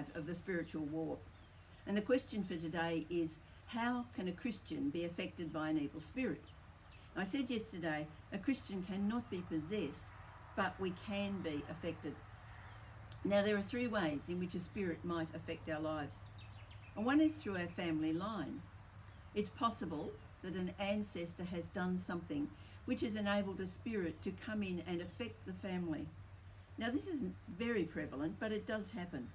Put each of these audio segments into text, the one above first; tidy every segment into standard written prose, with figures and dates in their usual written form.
5 of the Spiritual War. And the question for today is, how can a Christian be affected by an evil spirit? I said yesterday, a Christian cannot be possessed, but we can be affected. Now, there are 3 ways in which a spirit might affect our lives. And one is through our family line. It's possible that an ancestor has done something which has enabled a spirit to come in and affect the family. Now, this isn't very prevalent, but it does happen.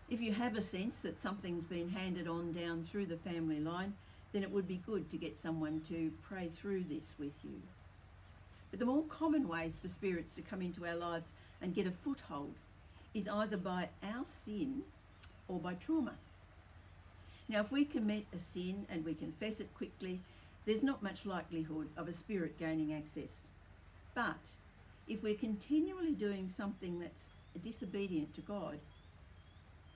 If you have a sense that something's been handed on down through the family line, then it would be good to get someone to pray through this with you. But the more common ways for spirits to come into our lives and get a foothold is either by our sin or by trauma. Now, if we commit a sin and we confess it quickly, there's not much likelihood of a spirit gaining access. But if we're continually doing something that's disobedient to God,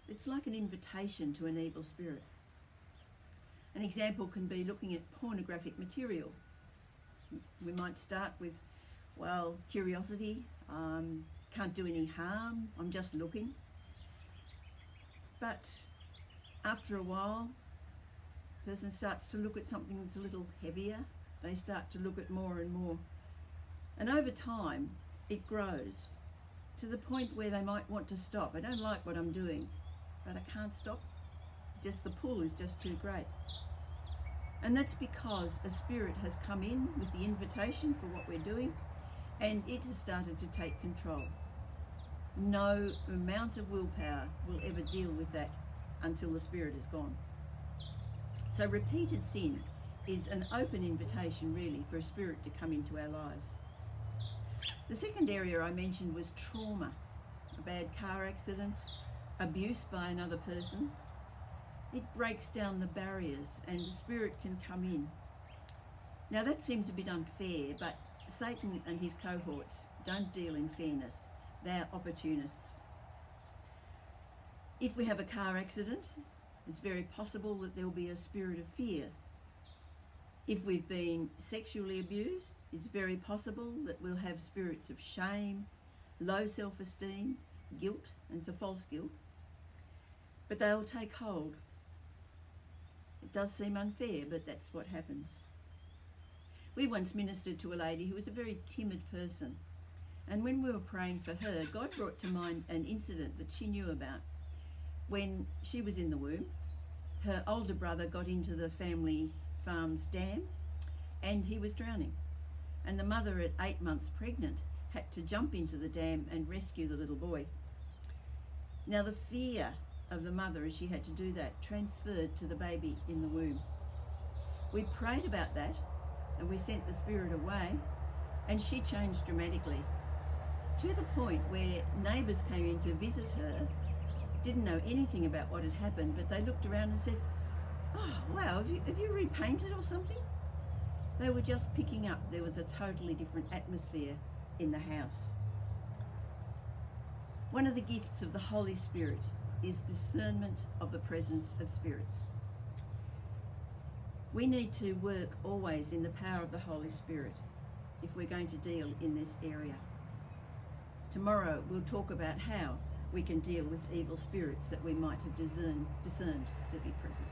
it's like an invitation to an evil spirit. An example can be looking at pornographic material. We might start with, well, curiosity, can't do any harm, I'm just looking. But after a while, the person starts to look at something that's a little heavier. They start to look at more and more. And over time, it grows to the point where they might want to stop. I don't like what I'm doing, but I can't stop. Just the pull is just too great. And that's because a spirit has come in with the invitation for what we're doing, and it has started to take control. No amount of willpower will ever deal with that until the spirit is gone. So repeated sin is an open invitation really for a spirit to come into our lives. The second area I mentioned was trauma, a bad car accident, abuse by another person. It breaks down the barriers and the spirit can come in. Now that seems a bit unfair, but Satan and his cohorts don't deal in fairness. They're opportunists. If we have a car accident, it's very possible that there will be a spirit of fear. If we've been sexually abused, it's very possible that we'll have spirits of shame, low self-esteem, guilt, and it's a false guilt. But they'll take hold. It does seem unfair, but that's what happens. We once ministered to a lady who was a very timid person. And when we were praying for her, God brought to mind an incident that she knew about. When she was in the womb, her older brother got into the family farm's dam and he was drowning. And the mother at 8 months pregnant had to jump into the dam and rescue the little boy. Now the fear of the mother as she had to do that transferred to the baby in the womb. We prayed about that and we sent the spirit away, and she changed dramatically to the point where neighbours came in to visit her, didn't know anything about what had happened, but they looked around and said, "Oh wow, have you repainted or something?" They were just picking up there was a totally different atmosphere in the house. One of the gifts of the Holy Spirit is discernment of the presence of spirits. We need to work always in the power of the Holy Spirit if we're going to deal in this area. Tomorrow we'll talk about how we can deal with evil spirits that we might have discerned to be present.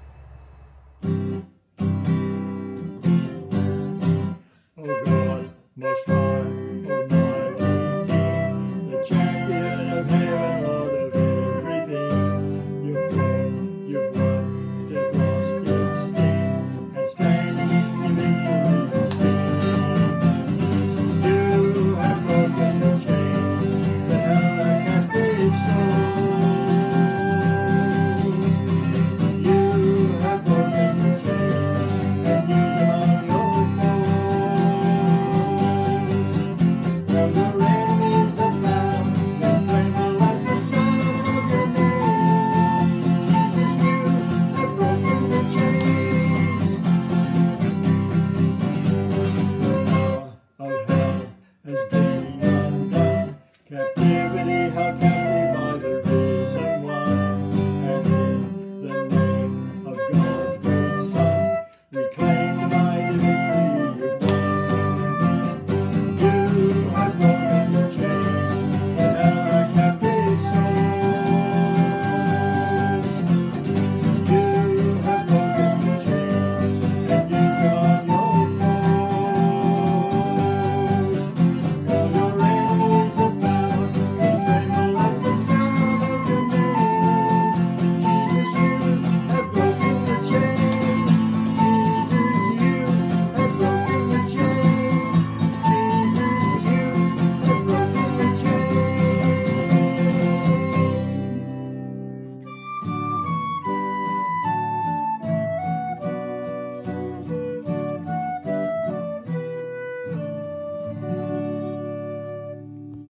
Oh God, must